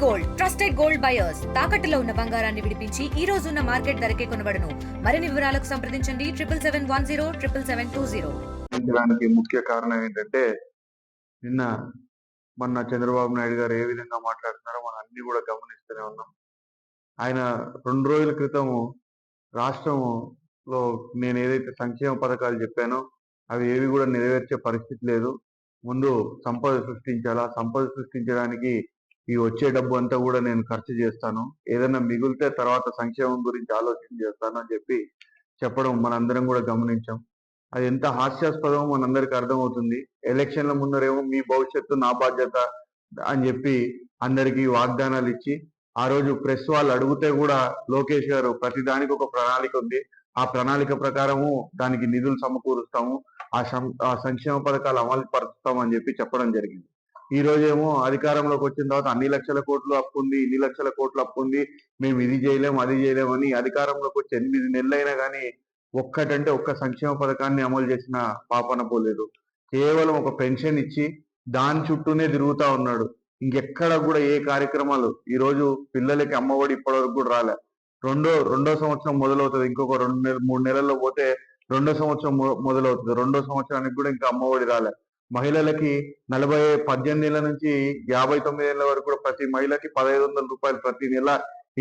Gold trusted gold buyers తాకట్టులో ఉన్న బంగారాన్ని విడిపించి ఈ రోజు ఉన్న మార్కెట్ ధరకే కొనబడును. మరిన్ని వివరాలకు సంప్రదించండి 7710 ముఖ్య కారణం ఏంటంటే మొన్న చంద్రబాబు నాయుడు గారు ఏ విధంగా మాట్లాడుతున్నారో మనం అన్ని కూడా గమనిస్తూనే ఉన్నాం. ఆయన 2 రోజుల క్రితం రాష్ట్రంలో నేను ఏదైతే సంక్షేమ పథకాలు చెప్పానో అవి ఏవి కూడా నెరవేర్చే పరిస్థితి లేదు. ముందు సంపద సృష్టించాలా, సంపద సృష్టించడానికి ఈ వచ్చే డబ్బు అంతా కూడా నేను ఖర్చు చేస్తాను, ఏదైనా మిగిలితే తర్వాత సంక్షేమం గురించి ఆలోచన చేస్తాను అని చెప్పి చెప్పడం మనందరం కూడా గమనించాం. అది ఎంత హాస్యాస్పదమో మనందరికీ అర్థమవుతుంది. ఎలక్షన్ల ముందరేమో మీ భవిష్యత్తు నా బాధ్యత అని చెప్పి అందరికీ వాగ్దానాలు ఇచ్చి, ఆ రోజు ప్రెస్ వాళ్ళు అడిగితే కూడా లోకేష్ గారు ప్రతిదానికి ఒక ప్రణాళిక ఉంది, ఆ ప్రణాళిక ప్రకారము దానికి నిధులు సమకూరుస్తాము, ఆ సంక్షేమ పథకాలు అమలు పరుస్తామని చెప్పి చెప్పడం జరిగింది. ఈ రోజేమో అధికారంలోకి వచ్చిన తర్వాత అన్ని లక్షల కోట్లు అప్పు ఉంది, ఇన్ని లక్షల కోట్లు అప్పు ఉంది, మేము ఇది చేయలేము అది చేయలేమని అధికారంలోకి వచ్చి 8 నెలలైనా కానీ ఒక్కటంటే ఒక్క సంక్షేమ పథకాన్ని అమలు చేసిన పాపన పోలేదు. కేవలం ఒక పెన్షన్ ఇచ్చి దాని చుట్టూనే తిరుగుతా ఉన్నాడు. ఇంకెక్కడ కూడా ఏ కార్యక్రమాలు, ఈ రోజు పిల్లలకి అమ్మఒడి ఇప్పటివరకు కూడా రాలే. రెండో సంవత్సరం మొదలవుతుంది, ఇంకొక 3 నెలల్లో పోతే రెండో సంవత్సరం మొదలవుతుంది. రెండో సంవత్సరానికి కూడా ఇంకా అమ్మఒడి రాలే. మహిళలకి 18 ఏళ్ల నుంచి 59 ఏళ్ల వరకు కూడా ప్రతి మహిళకి 1500 రూపాయలు ప్రతి నెల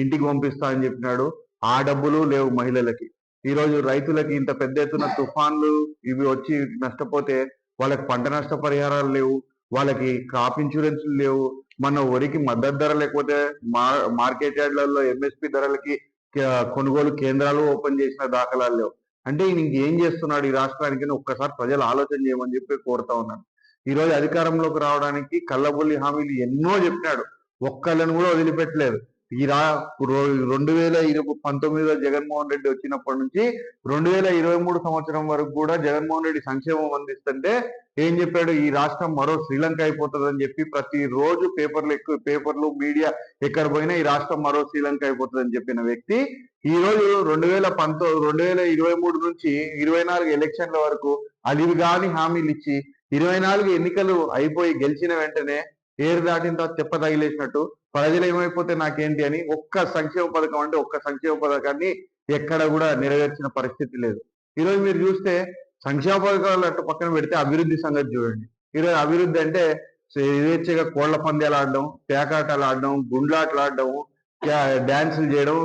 ఇంటికి పంపిస్తా అని చెప్పినాడు. ఆ డబ్బులు లేవు మహిళలకి. ఈ రోజు రైతులకి ఇంత పెద్ద ఎత్తున తుఫాన్లు ఇవి వచ్చి నష్టపోతే వాళ్ళకి పంట నష్ట పరిహారాలు లేవు, వాళ్ళకి క్రాప్ ఇన్సూరెన్స్లు లేవు, మన వరికి మద్దతు ధర లేకపోతే మార్కెట్ యార్డ్లలో ఎంఎస్పి ధరలకి కొనుగోలు కేంద్రాలు ఓపెన్ చేసిన దాఖలాలు లేవు. అంటే ఇంకేం చేస్తున్నాడు ఈ రాష్ట్రానికి ఒక్కసారి ప్రజలు ఆలోచన చేయమని చెప్పి కోరుతా ఉన్నాను. ఈ రోజు అధికారంలోకి రావడానికి కళ్ళబొల్లి హామీలు ఎన్నో చెప్పినాడు, ఒక్కళ్ళని కూడా వదిలిపెట్టలేదు. 2019లో జగన్మోహన్ రెడ్డి వచ్చినప్పటి నుంచి 2023 సంవత్సరం వరకు కూడా జగన్మోహన్ రెడ్డి సంక్షేమం అందిస్తుంటే ఏం చెప్పాడు, ఈ రాష్ట్రం మరో శ్రీలంక అయిపోతుందని చెప్పి ప్రతిరోజు పేపర్లు మీడియా ఎక్కడ పోయినా ఈ రాష్ట్రం మరో శ్రీలంక అయిపోతుందని చెప్పిన వ్యక్తి ఈ రోజు 2023 నుంచి 24 ఎలక్షన్ల వరకు అలివి గాని హామీలు ఇచ్చి 24 ఎన్నికలు అయిపోయి గెలిచిన వెంటనే ఏరు దాటిన తర్వాత తెప్ప తగిలేసినట్టు ప్రజలు ఏమైపోతే నాకేంటి అని ఒక్క సంక్షేమ పథకం అంటే ఒక్క సంక్షేమ పథకాన్ని ఎక్కడ కూడా నెరవేర్చిన పరిస్థితి లేదు. ఈరోజు మీరు చూస్తే సంక్షేమ పథకాలు అటు పక్కన పెడితే అభివృద్ధి సంగతి చూడండి. ఈరోజు అభివృద్ధి అంటే స్వేచ్ఛగా కోళ్ల పందాలు ఆడడం, పేకాటలు ఆడడం, గుండ్లాటలు ఆడడం, డ్యాన్సులు చేయడం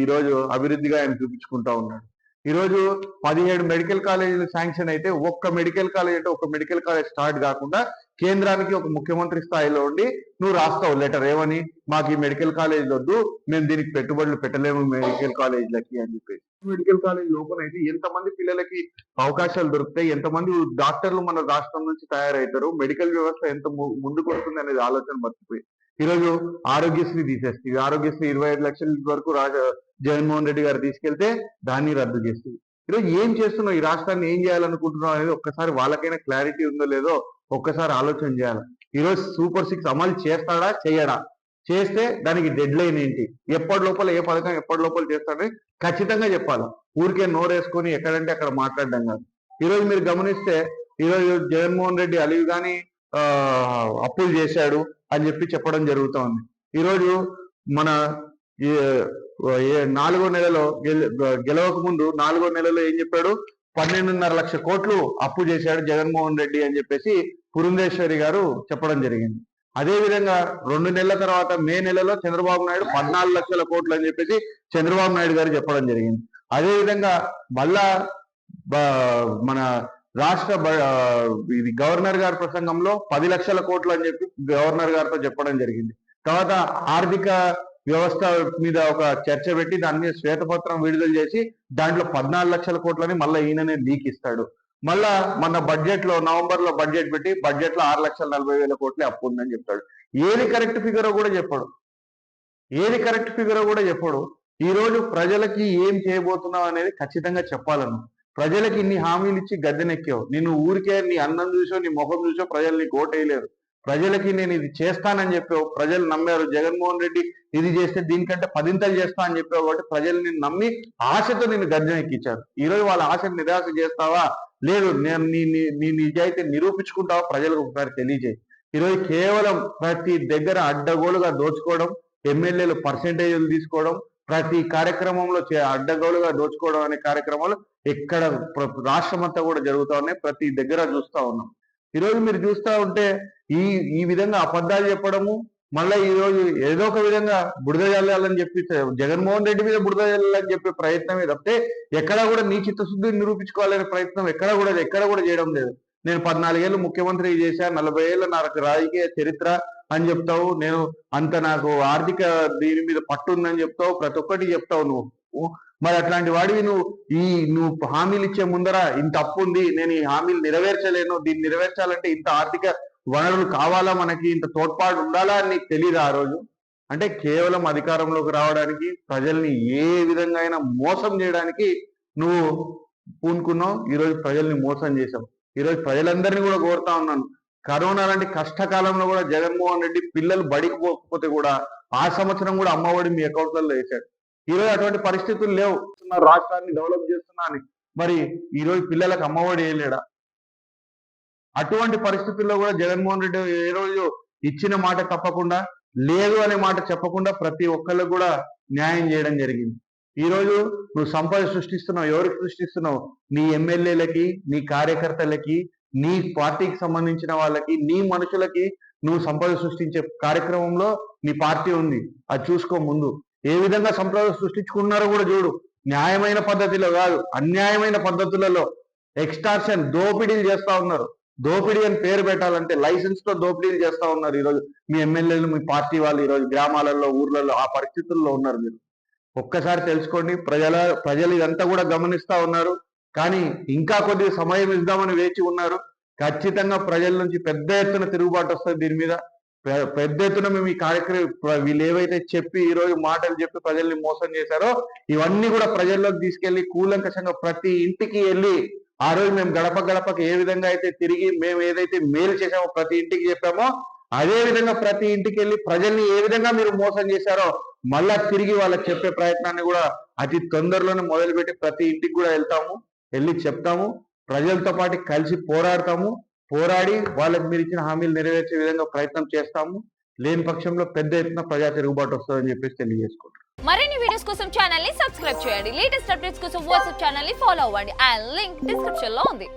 ఈరోజు అభివృద్ధిగా ఆయన చూపించుకుంటా ఉన్నాడు. ఈరోజు 17 మెడికల్ కాలేజీలు శాంక్షన్ అయితే ఒక్క మెడికల్ కాలేజ్ స్టార్ట్ కాకుండా కేంద్రానికి ఒక ముఖ్యమంత్రి స్థాయిలో ఉండి నువ్వు రాస్తావు లెటర్, ఏమని, మాకు ఈ మెడికల్ కాలేజ్ వద్దు, మేము దీనికి పెట్టుబడులు పెట్టలేము మెడికల్ కాలేజీలకి అని చెప్పేసి. మెడికల్ కాలేజ్ ఓపెన్ అయితే ఎంతమంది పిల్లలకి అవకాశాలు దొరుకుతాయి, ఎంతమంది డాక్టర్లు మన రాష్ట్రం నుంచి తయారవుతారు, మెడికల్ వ్యవస్థ ఎంత ముందుకు వస్తుంది అనేది ఆలోచన మర్చిపోయి ఈరోజు ఆరోగ్యశ్రీ తీసేస్తుంది. ఆరోగ్యశ్రీ 25 లక్షల వరకు జగన్మోహన్ రెడ్డి గారు తీసుకెళ్తే దాన్ని రద్దు చేస్తుంది. ఈరోజు ఏం చేస్తున్నావు, ఈ రాష్ట్రాన్ని ఏం చేయాలనుకుంటున్నావు అనేది ఒక్కసారి వాళ్ళకైనా క్లారిటీ ఉందో లేదో ఒక్కసారి ఆలోచన చేయాలి. ఈరోజు సూపర్ 6 అమలు చేస్తాడా చేయడా, చేస్తే దానికి డెడ్ లైన్ ఏంటి, ఎప్పటి లోపల ఏ పథకం ఎప్పటి లోపల చేస్తాడని ఖచ్చితంగా చెప్పాలి. ఊరికే నోరేసుకొని ఎక్కడంటే అక్కడ మాట్లాడడం కాదు. ఈరోజు మీరు గమనిస్తే ఈరోజు జగన్మోహన్ రెడ్డి అలివి కానీ అప్పులు చేశాడు అని చెప్పి చెప్పడం జరుగుతూ ఉంది. ఈరోజు మన 4వ నెలలో గెలవక ముందు 4వ నెలలో ఏం చెప్పాడు, 12.5 లక్షల కోట్లు అప్పు చేశాడు జగన్మోహన్ రెడ్డి అని చెప్పేసి పురంధేశ్వరి గారు చెప్పడం జరిగింది. అదే విధంగా 2 నెలల తర్వాత మే నెలలో చంద్రబాబు నాయుడు 14 లక్షల కోట్లు అని చెప్పేసి చంద్రబాబు నాయుడు గారు చెప్పడం జరిగింది. అదే విధంగా మళ్ళా మన రాష్ట్ర ఇది గవర్నర్ గారి ప్రసంగంలో 10 లక్షల కోట్లు అని చెప్పి గవర్నర్ గారితో చెప్పడం జరిగింది. తర్వాత ఆర్థిక వ్యవస్థ మీద ఒక చర్చ పెట్టి దాని మీద శ్వేతపత్రం విడుదల చేసి దాంట్లో 14 లక్షల కోట్లని మళ్ళీ ఈయననే లీక్ ఇస్తాడు. మళ్ళా మన నవంబర్ లో బడ్జెట్ పెట్టి బడ్జెట్ లో 6,40,000 కోట్లే అప్పు ఉందని చెప్తాడు. ఏది కరెక్ట్ ఫిగరో కూడా చెప్పడు. ఈ రోజు ప్రజలకి ఏం చేయబోతున్నావు అనేది ఖచ్చితంగా చెప్పాలను. ప్రజలకి ఇన్ని హామీలు ఇచ్చి గద్దెనెక్కావు, నిన్ను ఊరికే నీ అన్నం చూసో నీ ముఖం చూసో ప్రజలు నీకు ఓటేయలేరు. ప్రజలకి నేను ఇది చేస్తానని చెప్పావు, ప్రజలు నమ్మారు. జగన్మోహన్ రెడ్డి ఇది చేస్తే దీనికంటే 10 చేస్తా అని చెప్పావు కాబట్టి ప్రజలు నిన్ను నమ్మి ఆశతో నిన్ను గద్దెం ఎక్కించారు. ఈరోజు వాళ్ళ ఆశను నిరాశ చేస్తావా, లేదు నీ నిజాయితీ నిరూపించుకుంటావా ప్రజలకు ఒకసారి తెలియజేయి. ఈరోజు కేవలం ప్రతి దగ్గర అడ్డగోలుగా దోచుకోవడం, ఎమ్మెల్యేలు పర్సెంటేజీలు తీసుకోవడం, ప్రతి కార్యక్రమంలో అడ్డగోలుగా దోచుకోవడం అనే కార్యక్రమాలు ఎక్కడ రాష్ట్రం అంతా కూడా జరుగుతూ ఉన్నాయి. ప్రతి దగ్గర చూస్తూ ఉన్నాం. ఈరోజు మీరు చూస్తూ ఉంటే ఈ ఈ విధంగా అబద్ధాలు చెప్పడము, మళ్ళీ ఈ రోజు ఏదో ఒక విధంగా బురద జల్లాలని చెప్పి జగన్మోహన్ రెడ్డి మీద బురద జల్లాలని చెప్పే ప్రయత్నమే తప్పితే ఎక్కడా కూడా నీ చిత్తశుద్ధిని నిరూపించుకోవాలనే ప్రయత్నం ఎక్కడ కూడా చేయడం లేదు. నేను 14 ఏళ్ళు ముఖ్యమంత్రి చేశా, 40 ఏళ్ళ నాకు రాజకీయ చరిత్ర అని చెప్తావు, నేను అంత నాకు ఆర్థిక దీని మీద పట్టు ఉందని చెప్తావు, ప్రతి ఒక్కటి చెప్తావు నువ్వు. మరి అట్లాంటి వాడివి నువ్వు హామీలు ఇచ్చే ముందర ఇంత అప్పు ఉంది, నేను ఈ హామీలు నెరవేర్చలేను, దీన్ని నెరవేర్చాలంటే ఇంత ఆర్థిక వనరులు కావాలా, మనకి ఇంత తోడ్పాటు ఉండాలా అని నీకు తెలియదు ఆ రోజు. అంటే కేవలం అధికారంలోకి రావడానికి, ప్రజల్ని ఏ విధంగా అయినా మోసం చేయడానికి నువ్వు పూనుకున్నావు. ఈరోజు ప్రజల్ని మోసం చేశావు. ఈరోజు ప్రజలందరినీ కూడా కోరుతా ఉన్నాను, కరోనా లాంటి కష్టకాలంలో కూడా జగన్మోహన్ రెడ్డి పిల్లలు బడికి పోకపోతే కూడా ఆ సంవత్సరం కూడా అమ్మఒడి మీ అకౌంట్లలో వేశాడు. ఈరోజు అటువంటి పరిస్థితులు లేవు. రాష్ట్రాన్ని డెవలప్ చేస్తున్నా అని మరి ఈరోజు పిల్లలకు అమ్మఒడి వేయలేడా? అటువంటి పరిస్థితుల్లో కూడా జగన్మోహన్ రెడ్డి ఏ రోజు ఇచ్చిన మాట తప్పకుండా, లేదు అనే మాట చెప్పకుండా ప్రతి ఒక్కళ్ళకు కూడా న్యాయం చేయడం జరిగింది. ఈ రోజు నువ్వు సంపద సృష్టిస్తున్నావు. ఎవరికి సృష్టిస్తున్నావు? నీ ఎమ్మెల్యేలకి, నీ కార్యకర్తలకి, నీ పార్టీకి సంబంధించిన వాళ్ళకి, నీ మనుషులకి నువ్వు సంపద సృష్టించే కార్యక్రమంలో నీ పార్టీ ఉంది. అది చూసుకో. ముందు ఏ విధంగా సంపద సృష్టించుకున్నారో కూడా చూడు. న్యాయమైన పద్ధతిలో కాదు, అన్యాయమైన పద్ధతులలో ఎక్స్టార్షన్, దోపిడీలు చేస్తా ఉన్నారు. దోపిడీ అని పేరు పెట్టాలంటే లైసెన్స్ తో దోపిడీలు చేస్తా ఉన్నారు. ఈరోజు మీ ఎమ్మెల్యేలు, మీ పార్టీ వాళ్ళు ఈరోజు గ్రామాలలో, ఊర్లలో ఆ పరిస్థితుల్లో ఉన్నారు. మీరు ఒక్కసారి తెలుసుకోండి. ప్రజలు ఇదంతా కూడా గమనిస్తా ఉన్నారు. కానీ ఇంకా కొద్దిగా సమయం ఇద్దామని వేచి ఉన్నారు. ఖచ్చితంగా ప్రజల నుంచి పెద్ద ఎత్తున తిరుగుబాటు వస్తుంది. దీని మీద పెద్ద ఎత్తున మేము ఈ కార్యక్రమం వీళ్ళు ఏవైతే చెప్పి ఈ రోజు మాటలు చెప్పి ప్రజల్ని మోసం చేశారో ఇవన్నీ కూడా ప్రజల్లోకి తీసుకెళ్లి కూలంకషంగా ప్రతి ఇంటికి వెళ్ళి, ఆ రోజు మేము గడప గడపకి ఏ విధంగా అయితే తిరిగి మేము ఏదైతే మేలు చేసామో ప్రతి ఇంటికి చెప్పామో, అదే విధంగా ప్రతి ఇంటికి వెళ్ళి ప్రజల్ని ఏ విధంగా మీరు మోసం చేశారో మళ్ళా తిరిగి వాళ్ళకి చెప్పే ప్రయత్నాన్ని కూడా అతి తొందరలోనే మొదలుపెట్టి ప్రతి ఇంటికి కూడా వెళ్తాము, వెళ్ళి చెప్తాము. ప్రజలతో పాటు కలిసి పోరాడి వాళ్ళకి మీరు ఇచ్చిన హామీలు నెరవేర్చే విధంగా ప్రయత్నం చేస్తాము. లేని పక్షంలో పెద్ద ఎత్తున ప్రజా తిరుగుబాటు వస్తుందని చెప్పేసి తెలియజేసుకుంటాం. మరిన్ని వీడియోస్ కోసం ఛానల్ ని సబ్స్క్రైబ్ చేయండి. లేటెస్ట్ అప్డేట్స్ కోసం వాట్సాప్ ఛానల్ ని ఫాలో అవ్వండి. అండ్ లింక్ డిస్క్రిప్షన్ లో ఉంది.